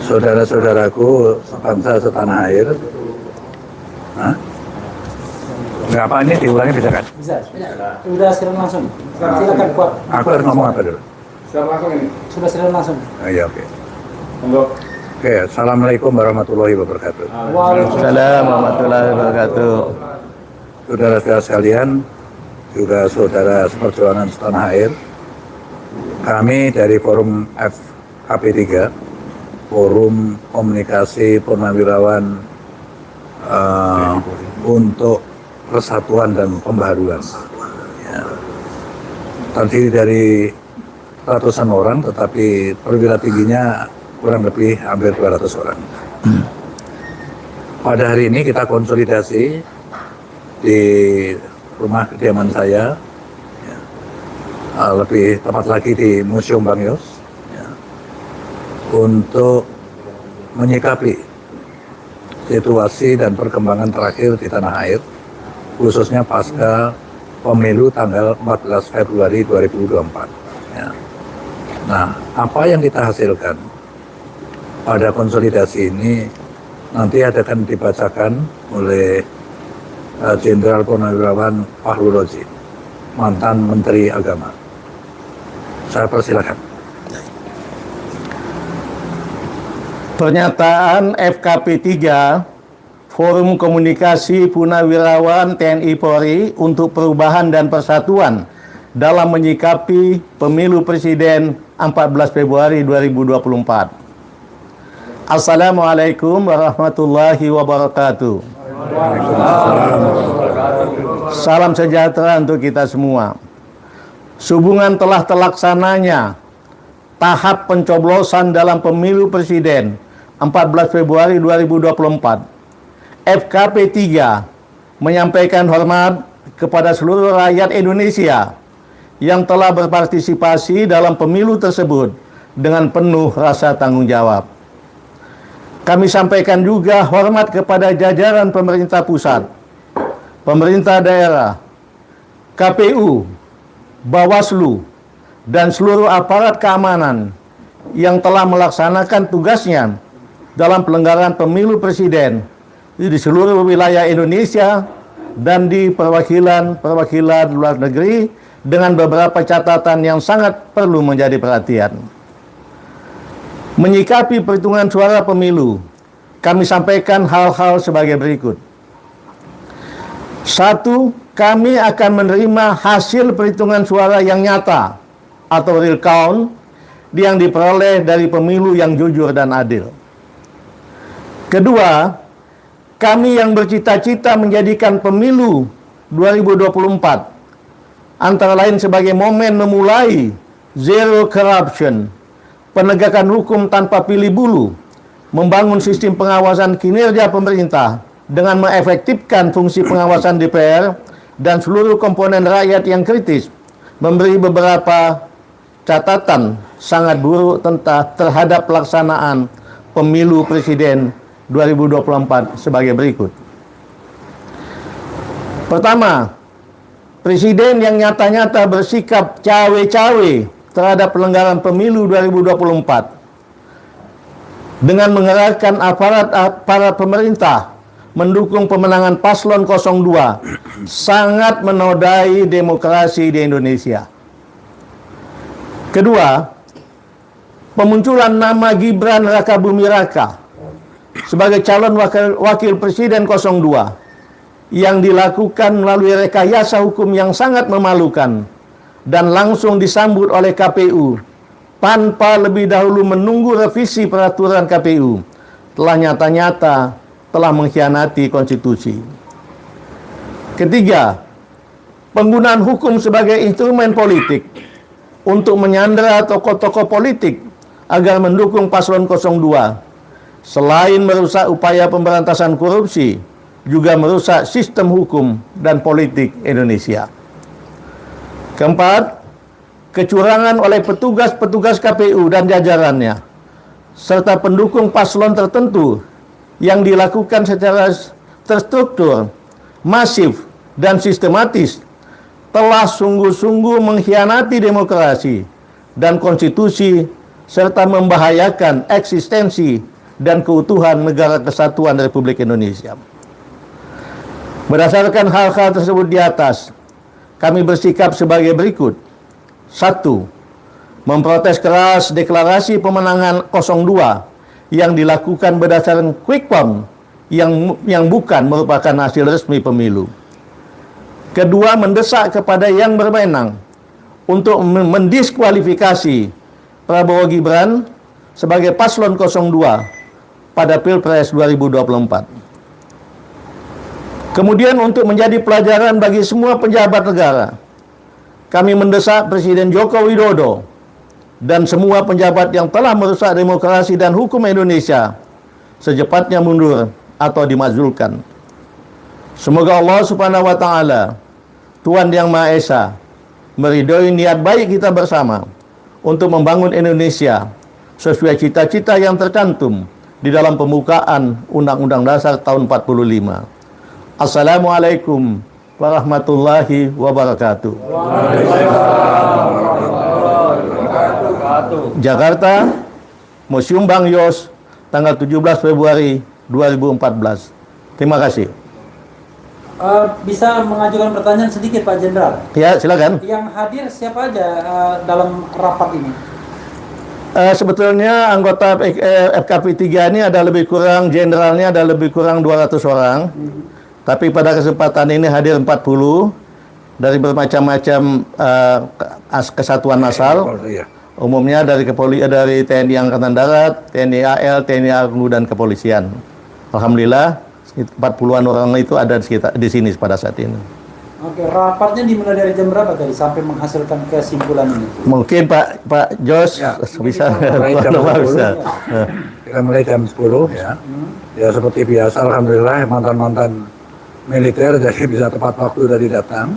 Saudara-saudaraku sebangsa setanah air. Hah? Nggak apa, ini diulangi bisa kan? Bisa. Sudah siaran langsung. Silakan kuat. Aku harus ngomong apa dulu? Siaran langsung ini. Sudah siaran langsung. Oh, iya, oke. Monggo. Oke, assalamualaikum warahmatullahi wabarakatuh. Waalaikumsalam warahmatullahi wabarakatuh. Saudara-saudara sekalian, juga saudara seperjuangan setanah air. Kami dari Forum FKP3, Forum Komunikasi Purnawirawan untuk Persatuan dan Pembaharuan. Ya. Terdiri dari ratusan orang, tetapi perwira tingginya kurang lebih hampir 200 orang. Pada hari ini kita konsolidasi di rumah kediaman saya, ya. Lebih tepat lagi di Museum Bang Yos, ya. Untuk menyikapi situasi dan perkembangan terakhir di tanah air, khususnya pasca pemilu tanggal 14 Februari 2024. Ya. Nah, apa yang kita hasilkan pada konsolidasi ini nanti akan dibacakan oleh Jenderal Purnawirawan Fahru Rozi, mantan Menteri Agama. Saya persilakan. Pernyataan FKP 3 Forum Komunikasi Purnawirawan TNI Polri untuk Perubahan dan Persatuan dalam menyikapi Pemilu Presiden 14 Februari 2024. Assalamualaikum warahmatullahi wabarakatuh. Salam sejahtera untuk kita semua. Sehubungan telah terlaksananya tahap pencoblosan dalam Pemilu Presiden 14 Februari 2024, FKP 3 menyampaikan hormat kepada seluruh rakyat Indonesia yang telah berpartisipasi dalam pemilu tersebut dengan penuh rasa tanggung jawab. Kami sampaikan juga hormat kepada jajaran pemerintah pusat, pemerintah daerah, KPU, Bawaslu, dan seluruh aparat keamanan yang telah melaksanakan tugasnya dalam pelanggaran pemilu presiden di seluruh wilayah Indonesia dan di perwakilan luar negeri dengan beberapa catatan yang sangat perlu menjadi perhatian. Menyikapi perhitungan suara pemilu, kami sampaikan hal-hal sebagai berikut. 1. Kami akan menerima hasil perhitungan suara yang nyata atau real count yang diperoleh dari pemilu yang jujur dan adil. Kedua, kami yang bercita-cita menjadikan pemilu 2024 antara lain sebagai momen memulai zero corruption, penegakan hukum tanpa pilih bulu, membangun sistem pengawasan kinerja pemerintah dengan mengefektifkan fungsi pengawasan DPR dan seluruh komponen rakyat yang kritis, memberi beberapa catatan sangat buruk terhadap pelaksanaan pemilu presiden 2024 sebagai berikut. Pertama, presiden yang nyata-nyata bersikap cawe-cawe terhadap pelanggaran pemilu 2024 dengan mengerahkan aparat pemerintah mendukung pemenangan paslon 02 sangat menodai demokrasi di Indonesia. Kedua, pemunculan nama Gibran Rakabuming Raka sebagai calon wakil presiden 02 yang dilakukan melalui rekayasa hukum yang sangat memalukan dan langsung disambut oleh KPU tanpa lebih dahulu menunggu revisi peraturan KPU telah nyata-nyata telah mengkhianati konstitusi. Ketiga, penggunaan hukum sebagai instrumen politik untuk menyandera tokoh-tokoh politik agar mendukung paslon 02 selain merusak upaya pemberantasan korupsi, juga merusak sistem hukum dan politik Indonesia. Keempat, kecurangan oleh petugas-petugas KPU dan jajarannya, serta pendukung paslon tertentu yang dilakukan secara terstruktur, masif, dan sistematis, telah sungguh-sungguh mengkhianati demokrasi dan konstitusi serta membahayakan eksistensi dan keutuhan Negara Kesatuan Republik Indonesia. Berdasarkan hal-hal tersebut di atas, kami bersikap sebagai berikut. 1. Memprotes keras deklarasi pemenangan 02 yang dilakukan berdasarkan quick count yang bukan merupakan hasil resmi pemilu. Kedua, mendesak kepada yang berwenang untuk mendiskualifikasi Prabowo Gibran sebagai paslon 02 pada Pilpres 2024. Kemudian untuk menjadi pelajaran bagi semua pejabat negara, kami mendesak Presiden Joko Widodo dan semua penjabat yang telah merusak demokrasi dan hukum Indonesia secepatnya mundur atau dimazulkan. Semoga Allah Subhanahu wa taala, Tuhan yang Maha Esa, meridhoi niat baik kita bersama untuk membangun Indonesia sesuai cita-cita yang tercantum di dalam pembukaan Undang-Undang Dasar tahun 45. Assalamualaikum warahmatullahi wabarakatuh. Jakarta, Museum Bang Yos, tanggal 17 Februari 2014. Terima kasih. Bisa mengajukan pertanyaan sedikit Pak Jenderal? Ya, silakan. Yang hadir siapa aja dalam rapat ini? Sebetulnya anggota FKP 3 ini ada lebih kurang, jenderalnya ada lebih kurang 200 orang. Tapi pada kesempatan ini hadir 40 dari bermacam-macam kesatuan asal. Iya. Umumnya dari dari TNI Angkatan Darat, TNI AL, TNI AGNU dan kepolisian. Alhamdulillah 40-an orang itu ada di sini pada saat ini. Oke, rapatnya dimulai dari jam berapa tadi sampai menghasilkan kesimpulan ini? Mungkin Pak Jos Ya, bisa mulai jam 10. Kita mulai jam 10 ya. Ya seperti biasa, alhamdulillah mantan-mantan militer jadi bisa tepat waktu dari datang.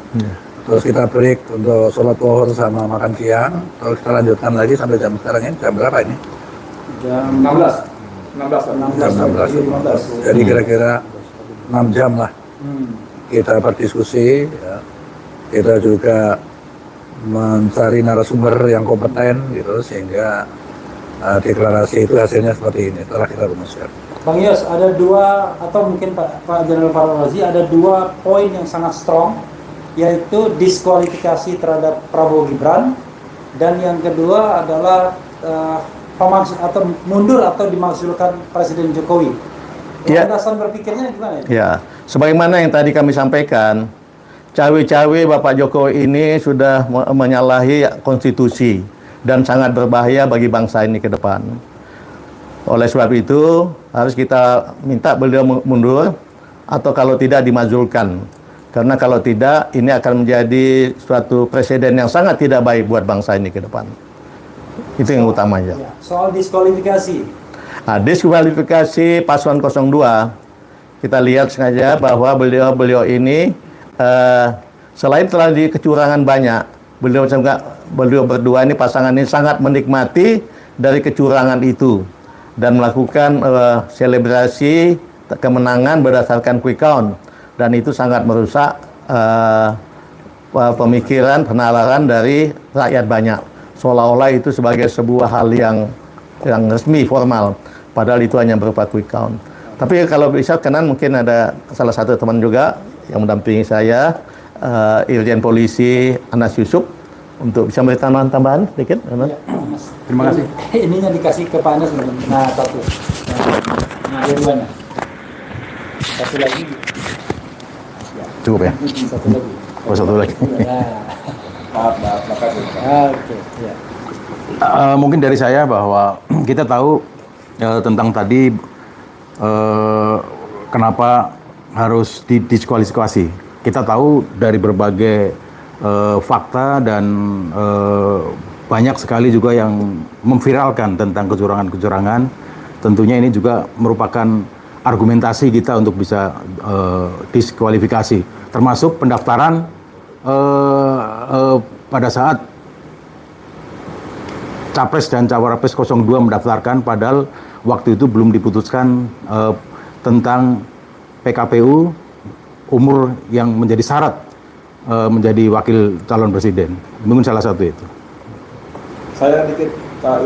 Terus kita break untuk sholat zuhur sama makan siang. Terus kita lanjutkan lagi sampai jam sekarang ini. Jam berapa ini? Jam 16. 16. Jam 16. Jadi kira-kira 6 jam lah kita berdiskusi. Ya. Kita juga mencari narasumber yang kompeten gitu sehingga deklarasi itu hasilnya seperti ini. Telah kita rumuskan. Bang Yos, ada dua atau mungkin Pak Jenderal Farul Razi ada dua poin yang sangat strong, yaitu diskualifikasi terhadap Prabowo Gibran, dan yang kedua adalah atau mundur atau dimakzulkan Presiden Jokowi. Ya. Landasan berpikirnya gimana ya? Ya, sebagaimana yang tadi kami sampaikan, cawe-cawe Bapak Jokowi ini sudah menyalahi konstitusi dan sangat berbahaya bagi bangsa ini ke depan. Oleh sebab itu, harus kita minta beliau mundur atau kalau tidak dimazulkan. Karena kalau tidak, ini akan menjadi suatu presiden yang sangat tidak baik buat bangsa ini ke depan. Itu yang utamanya. Ya, soal diskualifikasi. Nah, diskualifikasi paslon 02, kita lihat sengaja bahwa beliau ini selain telah di kecurangan banyak, beliau berdua ini pasangan ini sangat menikmati dari kecurangan itu dan melakukan selebrasi kemenangan berdasarkan quick count, dan itu sangat merusak pemikiran penalaran dari rakyat banyak, seolah-olah itu sebagai sebuah hal yang resmi formal, padahal itu hanya berupa quick count. Tapi kalau bisa kanan mungkin ada salah satu teman juga yang mendampingi saya, Irjen Polisi Anas Yusuf, untuk bisa memberi tambahan sedikit. Ya, Terima kasih. Ininya dikasih ke Pak Anas. Nah, satu. Nah, dua-duanya. Satu lagi. Cukup ya? Satu lagi. Oh, satu lagi. Nah, Maaf, makasih. oke. Ya. Mungkin dari saya bahwa kita tahu tentang tadi kenapa harus didiskualifikasi. Kita tahu dari berbagai fakta dan banyak sekali juga yang memviralkan tentang kecurangan-kecurangan. Tentunya ini juga merupakan argumentasi kita untuk bisa diskualifikasi, termasuk pendaftaran pada saat Capres dan Cawapres 02 mendaftarkan, padahal waktu itu belum diputuskan tentang PKPU umur yang menjadi syarat menjadi wakil calon presiden. Mungkin salah satu itu. Saya dikit Pak